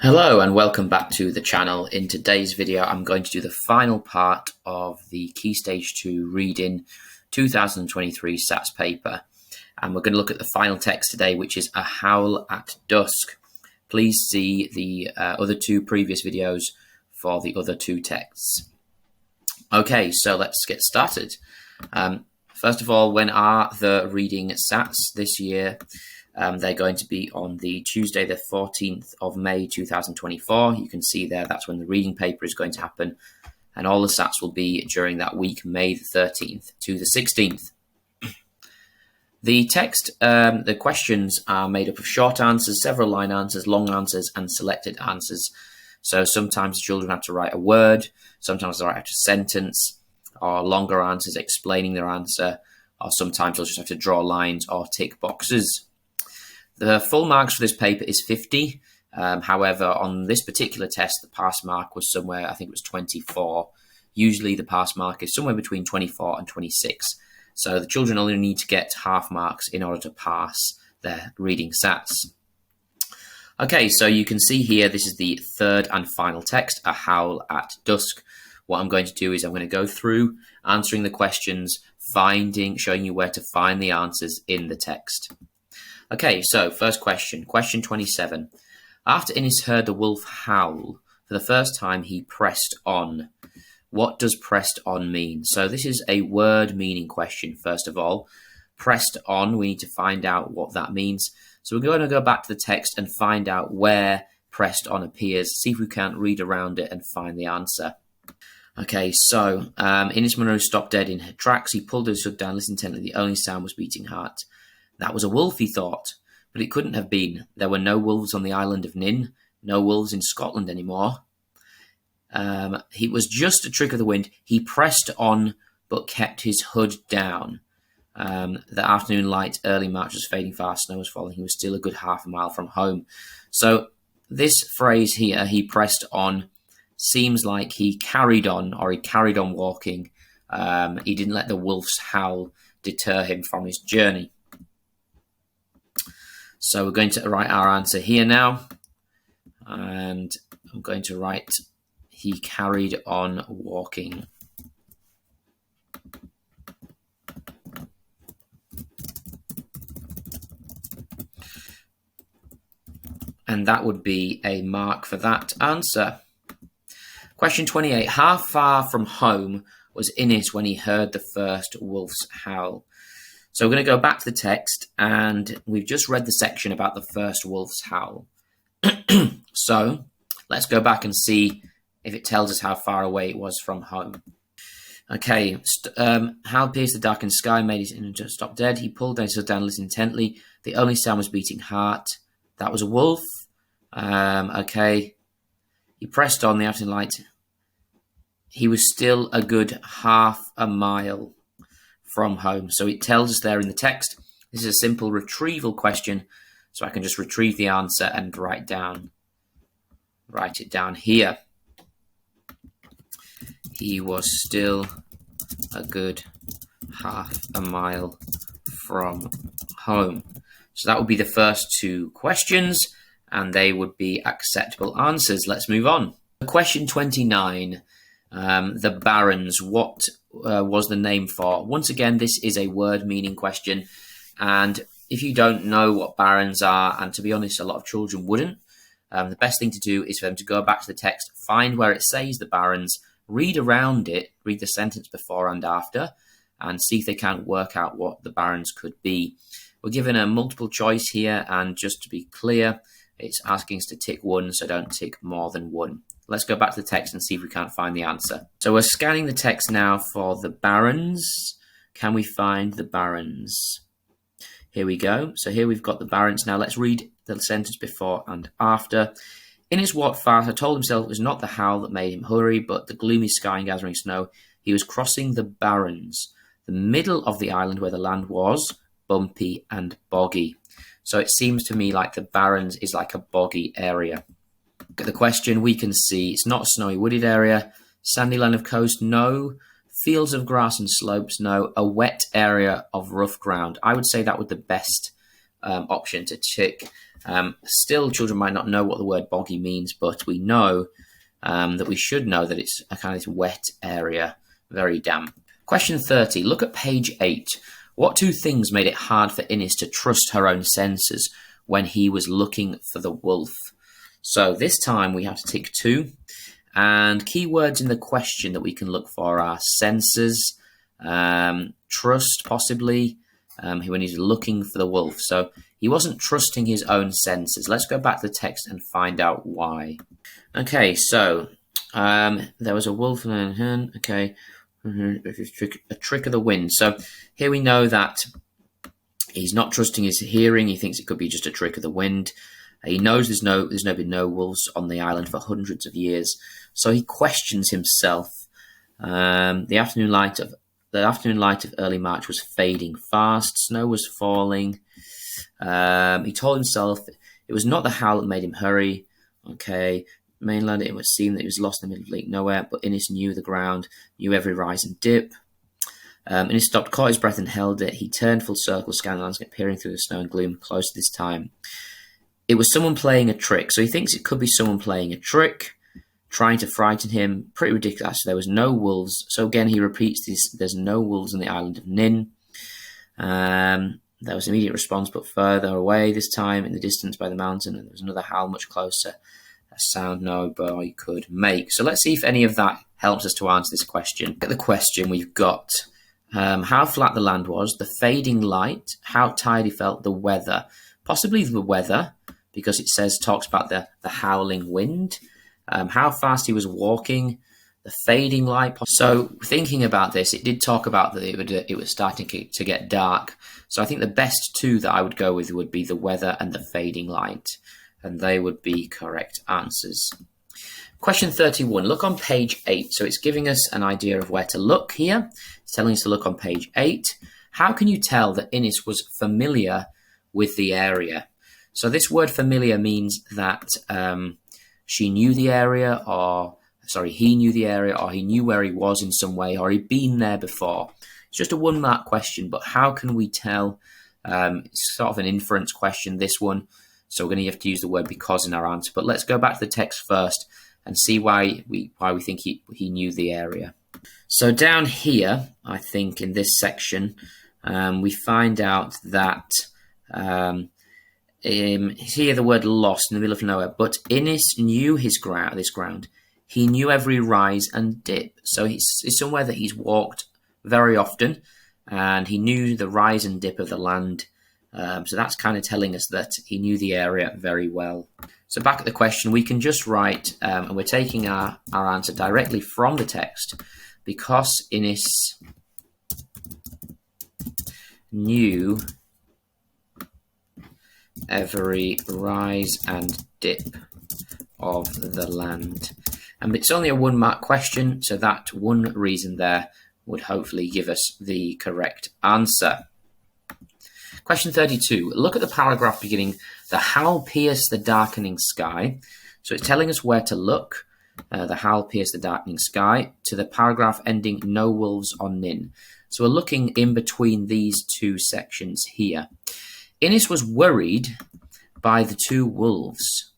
Hello and welcome back to the channel. In today's video I'm going to do the final part of the Key Stage 2 Reading 2023 SATS paper, and we're going to look at the final text today, which is A Howl at Dusk. Please see the other two previous videos for the other two texts. Okay, so let's get started. First of all, when are the reading SATs this year? They're going to be on the Tuesday, the 14th of May 2024. You can see there that's when the reading paper is going to happen. And all the SATs will be during that week, May the 13th to the 16th. The text, the questions are made up of short answers, several line answers, long answers, and selected answers. So sometimes children have to write a word, sometimes they write a sentence, or longer answers explaining their answer, or sometimes they'll just have to draw lines or tick boxes. The full marks for this paper is 50. However, on this particular test, the pass mark was somewhere, I think it was 24. Usually the pass mark is somewhere between 24 and 26. So the children only need to get half marks in order to pass their reading SATs. Okay, so you can see here, this is the third and final text, A Howl at Dusk. What I'm going to do is I'm going to go through answering the questions, showing you where to find the answers in the text. Okay, so first question, question 27. After Innes heard the wolf howl, for the first time he pressed on. What does pressed on mean? So this is a word meaning question, first of all. Pressed on, we need to find out what that means. So we're going to go back to the text and find out where pressed on appears, see if we can't read around it and find the answer. Okay, so Innes Munro stopped dead in her tracks. He pulled his hood down, listened intently. The only sound was beating heart. That was a wolf, he thought, but it couldn't have been. There were no wolves on the island of Nin, no wolves in Scotland anymore. It was just a trick of the wind. He pressed on, but kept his hood down. The afternoon light, early March was fading fast, snow was falling. He was still a good half a mile from home. So this phrase here, he pressed on, seems like he carried on, or he carried on walking. He didn't let the wolf's howl deter him from his journey. So we're going to write our answer here now, and I'm going to write he carried on walking. And that would be a mark for that answer. Question 28. How far from home was Innes when he heard the first wolf's howl? So we're going to go back to the text, and we've just read the section about the first wolf's howl. So let's go back and see if it tells us how far away it was from home. Okay, Howl pierced the darkened sky, made his engine stop dead. He pulled his hood down, listened intently. The only sound was beating heart. That was a wolf. Okay. He pressed on the afternoon light. He was still a good half a mile from home. So it tells us there in the text. This is a simple retrieval question, so I can just retrieve the answer and write it down here. He was still a good half a mile from home. So that would be the first two questions, and they would be acceptable answers. Let's move on. Question 29. The Barrens, what was the name for? Once again, this is a word meaning question, and if you don't know what Barrens are, and to be honest, a lot of children wouldn't, the best thing to do is for them to go back to the text, find where it says the Barrens, read around it, read the sentence before and after, and see if they can't work out what the Barrens could be. We're given a multiple choice here, and just to be clear, it's asking us to tick one, so don't tick more than one. Let's go back to the text and see if we can't find the answer. So we're scanning the text now for the Barrens. Can we find the Barrens? Here we go. So here we've got the Barrens. Now let's read the sentence before and after. Innes walked fast. I told himself it was not the howl that made him hurry, but the gloomy sky and gathering snow. He was crossing the Barrens, the middle of the island where the land was bumpy and boggy. So it seems to me like the Barrens is like a boggy area. Look at the question, we can see it's not a snowy wooded area. Sandy line of coast, no. Fields of grass and slopes, no. A wet area of rough ground. I would say that would be the best option to tick. Still, children might not know what the word boggy means, but we know that we should know that it's a kind of wet area, very damp. Question 30. Look at page 8. What two things made it hard for Innes to trust her own senses when he was looking for the wolf? So this time we have to tick 2. And keywords in the question that we can look for are senses, trust possibly, when he's looking for the wolf. So he wasn't trusting his own senses. Let's go back to the text and find out why. Okay, so there was a wolf and okay, a trick of the wind. So here we know that he's not trusting his hearing. He thinks it could be just a trick of the wind. He knows there's been no wolves on the island for hundreds of years. So he questions himself. The afternoon light of early March was fading fast. Snow was falling. He told himself it was not the howl that made him hurry. Okay, mainland, it would seem that he was lost in the middle of Lake Nowhere, but Innes knew the ground, knew every rise and dip. Innes stopped, caught his breath and held it. He turned full circle, scanning the landscape, peering through the snow and gloom, close to this time. It was someone playing a trick. So he thinks it could be someone playing a trick, trying to frighten him. Pretty ridiculous. There was no wolves. So again, he repeats this. There's no wolves on the island of Nin. There was an immediate response, but further away this time in the distance by the mountain. And there was another howl much closer. A sound no boy could make. So let's see if any of that helps us to answer this question. At the question, we've got how flat the land was, the fading light, how tired he felt, the weather. Possibly the weather, because it talks about the howling wind, how fast he was walking, the fading light. So thinking about this, it did talk about that it was starting to get dark. So I think the best two that I would go with would be the weather and the fading light, and they would be correct answers. Question 31. Look on page 8. So it's giving us an idea of where to look here. It's telling us to look on page 8. How can you tell that Innes was familiar with the area? So this word familiar means that he knew the area, or he knew where he was in some way, or he'd been there before. It's just a one-mark question, but how can we tell? It's sort of an inference question, this one. So we're going to have to use the word because in our answer. But let's go back to the text first and see why we think he knew the area. So down here, I think in this section, we find out that here the word lost in the middle of nowhere, but Innes knew this ground. He knew every rise and dip. So it's somewhere that he's walked very often, and he knew the rise and dip of the land. So that's kind of telling us that he knew the area very well. So back at the question, we can just write, and we're taking our answer directly from the text, because Innes knew every rise and dip of the land. And it's only a one-mark question, so that one reason there would hopefully give us the correct answer. Question 32. Look at the paragraph beginning, the howl pierced the darkening sky. So it's telling us where to look. The howl pierced the darkening sky, to the paragraph ending no wolves on Nin. So we're looking in between these two sections here. Innes was worried by the two wolves.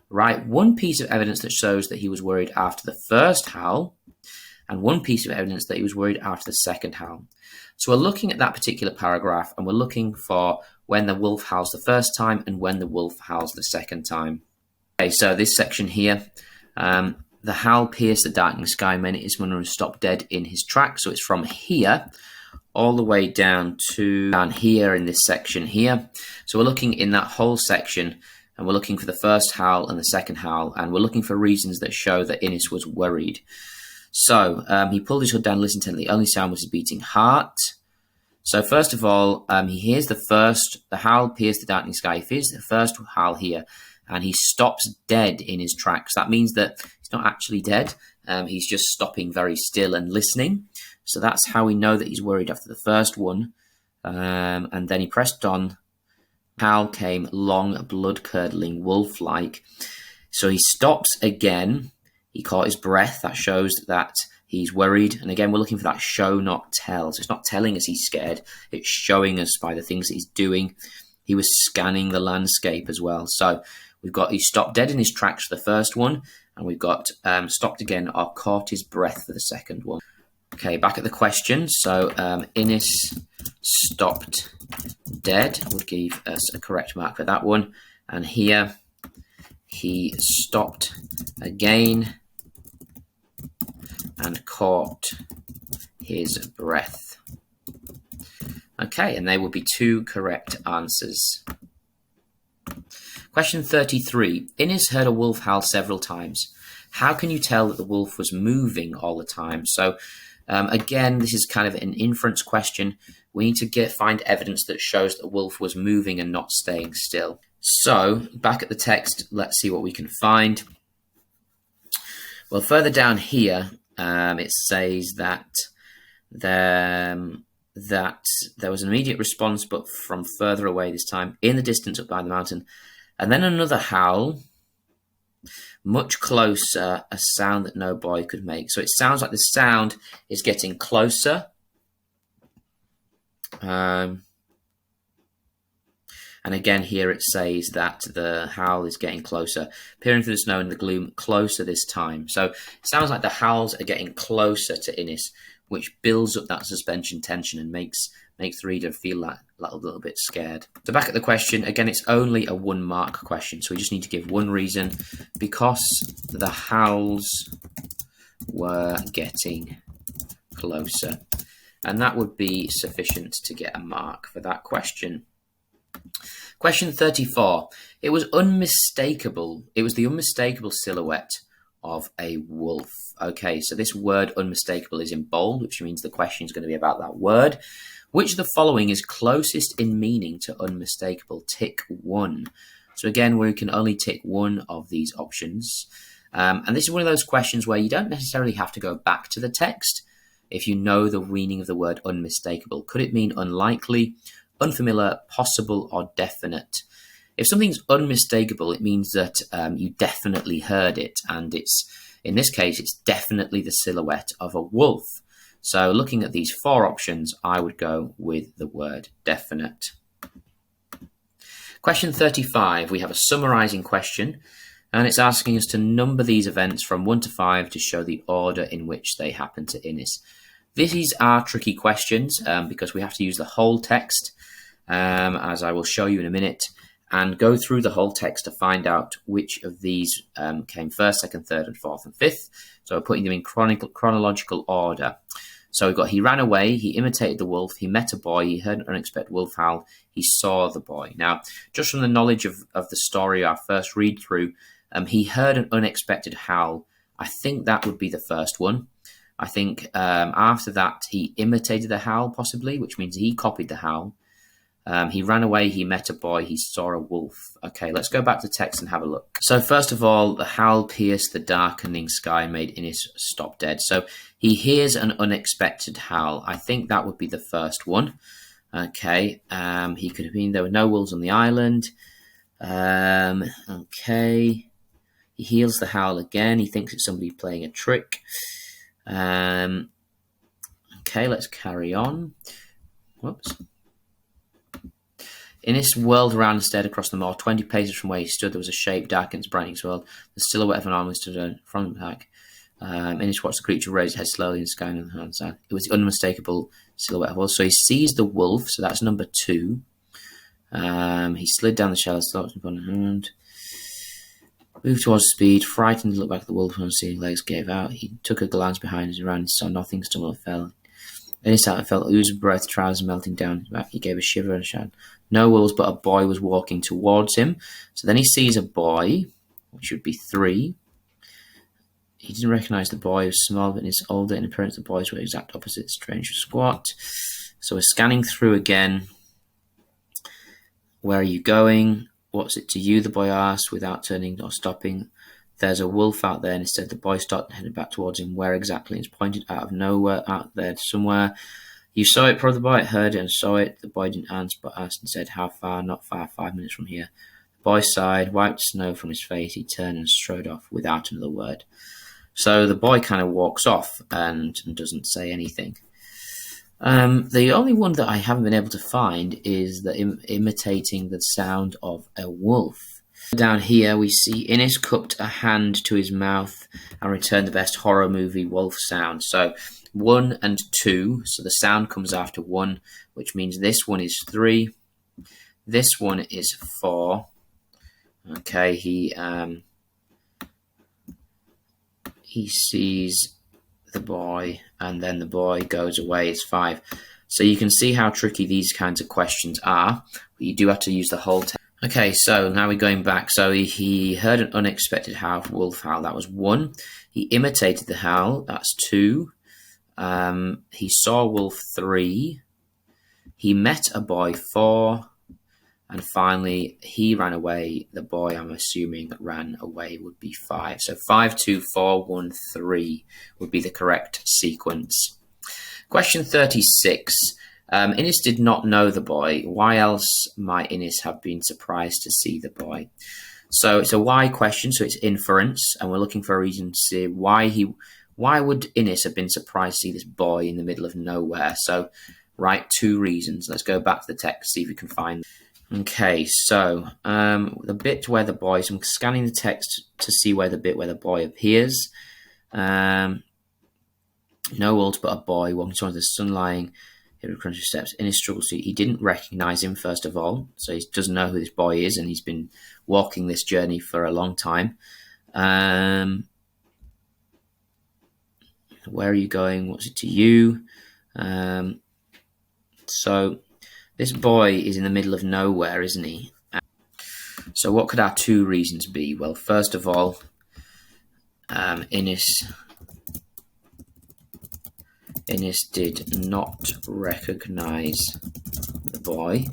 Right, one piece of evidence that shows that he was worried after the first howl, and one piece of evidence that he was worried after the second howl. So we're looking at that particular paragraph, and we're looking for when the wolf howls the first time and when the wolf howls the second time. Okay, so this section here, the howl pierced the darkening sky meant it is when he stopped dead in his tracks. So it's from here all the way down here in this section here. So we're looking in that whole section, and we're looking for the first howl and the second howl, and we're looking for reasons that show that Innes was worried. So he pulled his hood down, listened intently. The only sound was his beating heart. So first of all, he hears the howl pierced the darkening sky. He hears the first howl here, and he stops dead in his tracks. That means that he's not actually dead. He's just stopping very still and listening. So that's how we know that he's worried after the first one. And then he pressed on. Howl came, long, blood-curdling, wolf-like. So he stops again. He caught his breath. That shows that he's worried. And again, we're looking for that show, not tell. So it's not telling us he's scared. It's showing us by the things that he's doing. He was scanning the landscape as well. So we've got he stopped dead in his tracks for the first one, and we've got stopped again or caught his breath for the second one. Okay, back at the question. So Innes stopped dead would give us a correct mark for that one. And here he stopped again and caught his breath. Okay, and they will be 2 correct answers. Question 33. Innes heard a wolf howl several times. How can you tell that the wolf was moving all the time? So again, this is kind of an inference question. We need to find evidence that shows that the wolf was moving and not staying still. So back at the text, let's see what we can find. Well, further down here, it says that there was an immediate response, but from further away this time, in the distance up by the mountain. And then another howl, much closer, a sound that no boy could make. So it sounds like the sound is getting closer. And again, here it says that the howl is getting closer, peering through the snow and the gloom, closer this time. So it sounds like the howls are getting closer to Innes, which builds up that suspension tension and makes the reader feel like a little bit scared. So back at the question, again, it's only a 1 mark question, so we just need to give one reason: because the howls were getting closer. And that would be sufficient to get a mark for that question. Question 34. It was unmistakable. It was the unmistakable silhouette of a wolf. Okay, so this word unmistakable is in bold, which means the question is going to be about that word. Which of the following is closest in meaning to unmistakable? Tick 1. So again, we can only tick one of these options. And this is one of those questions where you don't necessarily have to go back to the text if you know the meaning of the word unmistakable. Could it mean unlikely, unfamiliar, possible, or definite? If something's unmistakable, it means that you definitely heard it, and in this case, it's definitely the silhouette of a wolf. So looking at these 4 options, I would go with the word definite. Question 35, we have a summarizing question, and it's asking us to number these events from 1 to 5 to show the order in which they happen to Innes. These are tricky questions because we have to use the whole text, as I will show you in a minute, and go through the whole text to find out which of these came first, second, third, and fourth, and fifth. So we're putting them in chronological order. So we've got he ran away, he imitated the wolf, he met a boy, he heard an unexpected wolf howl, he saw the boy. Now, just from the knowledge of the story, our first read through, he heard an unexpected howl. I think that would be the first one. I think after that, he imitated the howl, possibly, which means he copied the howl. He ran away, he met a boy, he saw a wolf. Okay, let's go back to text and have a look. So first of all, the howl pierced the darkening sky and made Innes stop dead. So he hears an unexpected howl. I think that would be the first one. Okay, he could have been, there were no wolves on the island. Okay, he hears the howl again. He thinks it's somebody playing a trick. Okay, let's carry on. Whoops. Innes whirled around and stared across the moor. 20 paces from where he stood, there was a shape dark in its brightness world. The silhouette of an arm stood in front of the back. Innes watched the creature raise its head slowly in the sky and hand side. It was the unmistakable silhouette of wolf. So he sees the wolf, so that's number 2. He slid down the shallow slopes upon the hand. Moved towards speed, frightened to look back at the wolf and seeing legs gave out. He took a glance behind as he ran, saw nothing, stumbled and fell. In his heart, felt ooze of breath, trousers melting down his back. He gave a shiver and a shout. No wolves, but a boy was walking towards him. So then he sees a boy, which would be 3. He didn't recognize the boy. He was small, but in his older in appearance, the boys were exact opposite, strange and squat. So we're scanning through again. Where are you going? What's it to you? The boy asked, without turning or stopping. There's a wolf out there, and instead the boy stopped and headed back towards him. Where exactly? It's pointed out of nowhere, out there somewhere. You saw it, probably the boy heard it and saw it. The boy didn't answer, but asked and said, how far? Not far, 5 minutes from here. The boy sighed, wiped snow from his face. He turned and strode off without another word. So the boy kind of walks off and doesn't say anything. The only one that I haven't been able to find is the imitating the sound of a wolf. Down here we see Innes cupped a hand to his mouth and returned the best horror movie wolf sound. So 1 and 2, so the sound comes after 1, which means this one is 3, this one is 4. Okay, he sees the boy and then the boy goes away, it's 5. So you can see how tricky these kinds of questions are, but you do have to use the whole text. Okay, so now we're going back. So he heard an unexpected wolf howl, that was 1. He imitated the howl, that's 2. He saw a wolf, 3. He met a boy, 4. And finally, he ran away. The boy, I'm assuming, ran away would be 5. So 5, 2, 4, 1, 3 would be the correct sequence. Question 36. Innes did not know the boy. Why else might Innes have been surprised to see the boy? So it's a why question, so it's inference, and we're looking for a reason to see why would Innes have been surprised to see this boy in the middle of nowhere? So write 2 reasons. Let's go back to the text, see if we can find them. Okay, so the bit where the boy, so I'm scanning the text to see where the bit where the boy appears. No wolves but a boy walking towards the sun lying. He would crunch his steps in his struggles. He didn't recognize him, first of all, so he doesn't know who this boy is, and he's been walking this journey for a long time. Where are you going? What's it to you? So this boy is in the middle of nowhere, isn't he? So what could our 2 reasons be? Well, first of all, Innes did not recognize the boy,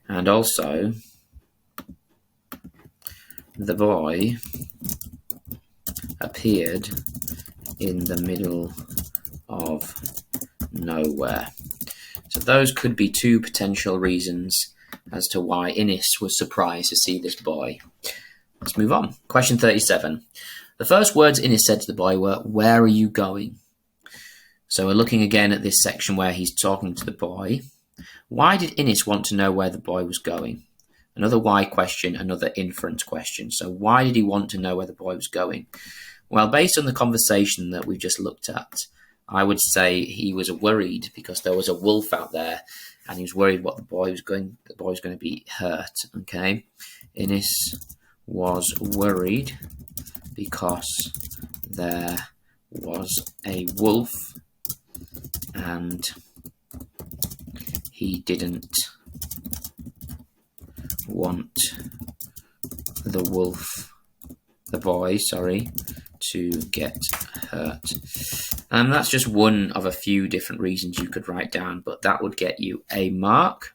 and also the boy appeared in the middle of nowhere. So those could be 2 potential reasons as to why Innes was surprised to see this boy. Let's move on. Question 37. The first words Innes said to the boy were, "Where are you going?" So we're looking again at this section where he's talking to the boy. Why did Innes want to know where the boy was going? Another why question, another inference question. So why did he want to know where the boy was going? Well, based on the conversation that we've just looked at, I would say he was worried because there was a wolf out there, and he was worried the boy was going to be hurt. Okay, Innes was worried because there was a wolf, and he didn't want the boy, to get hurt. And that's just one of a few different reasons you could write down, but that would get you a mark.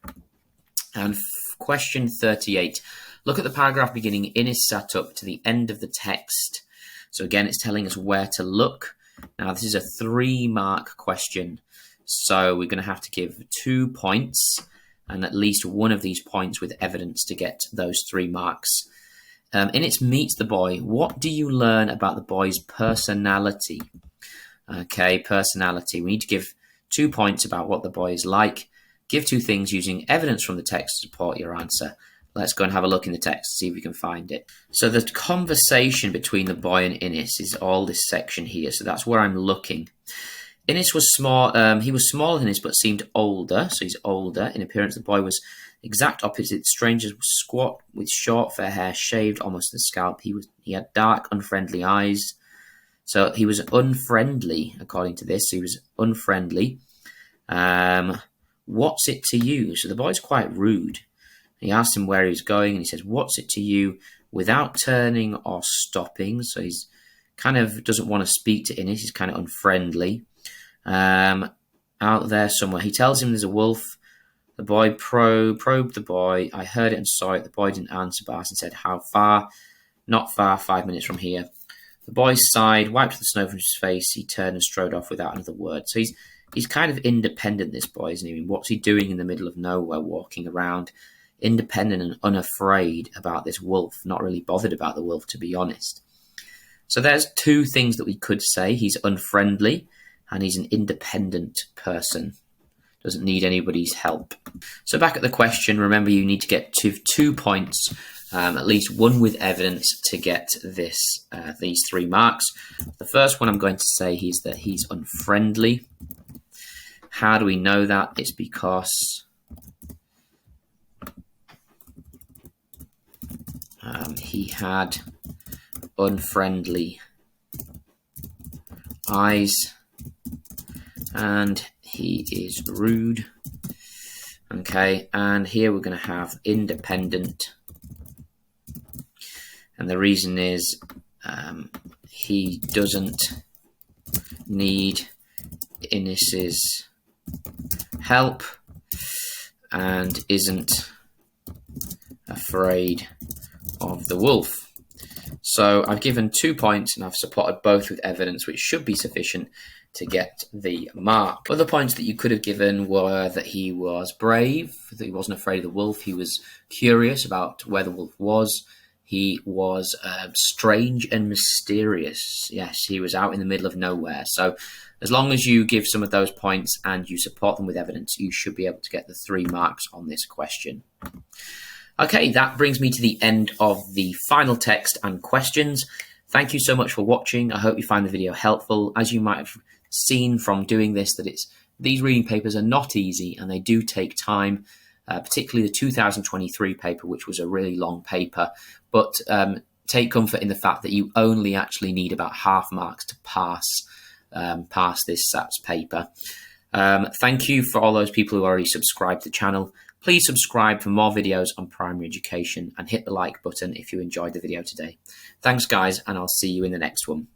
And question 38. Look at the paragraph beginning, Innes sat up to the end of the text. So again, it's telling us where to look. Now, this is a 3-mark question, so we're going to have to give 2 points, and at least one of these points with evidence to get those 3 marks. Innes meets the boy. What do you learn about the boy's personality? Okay, personality. We need to give 2 points about what the boy is like. Give 2 things using evidence from the text to support your answer. Let's go and have a look in the text, see if we can find it. So the conversation between the boy and Innes is all this section here. So that's where I'm looking. Innes was small. He was smaller than Innes, but seemed older. So he's older in appearance. The boy was exact opposite. The stranger was squat with short fair hair, shaved almost to the scalp. He had dark, unfriendly eyes. So he was unfriendly, according to this. He was unfriendly. What's it to you? So the boy's quite rude. He asked him where he was going, and he says, "What's it to you?" without turning or stopping. So he's kind of doesn't want to speak to Innes. He's kind of unfriendly. Out there somewhere. He tells him there's a wolf. The boy probed the boy. I heard it and saw it. The boy didn't answer, but asked and said, "How far?" "Not far, 5 minutes from here." The boy sighed, wiped the snow from his face. He turned and strode off without another word. So he's kind of independent, this boy, isn't he? I mean, what's he doing in the middle of nowhere, walking around, independent and unafraid about this wolf, not really bothered about the wolf, to be honest. So there's 2 things that we could say. He's unfriendly and he's an independent person. doesn't need anybody's help. So back at the question, remember you need to get to 2 points, at least one with evidence to get these 3 marks. The first one I'm going to say is that he's unfriendly. How do we know that? It's because he had unfriendly eyes and he is rude. Okay, and here we're going to have independent, and the reason is he doesn't need Innes's help and isn't afraid of the wolf. So I've given 2 points and I've supported both with evidence, which should be sufficient to get the mark. Other points that you could have given were that he was brave, that he wasn't afraid of the wolf, he was curious about where the wolf was, he was strange and mysterious. Yes, he was out in the middle of nowhere. So as long as you give some of those points and you support them with evidence, you should be able to get the 3 marks on this question. Okay, that brings me to the end of the final text and questions. Thank you so much for watching. I hope you find the video helpful. As you might have seen from doing this, that these reading papers are not easy and they do take time, particularly the 2023 paper, which was a really long paper. But take comfort in the fact that you only actually need about half marks to pass this SATS paper. Thank you for all those people who already subscribed to the channel. Please subscribe for more videos on primary education and hit the like button if you enjoyed the video today. Thanks guys, and I'll see you in the next one.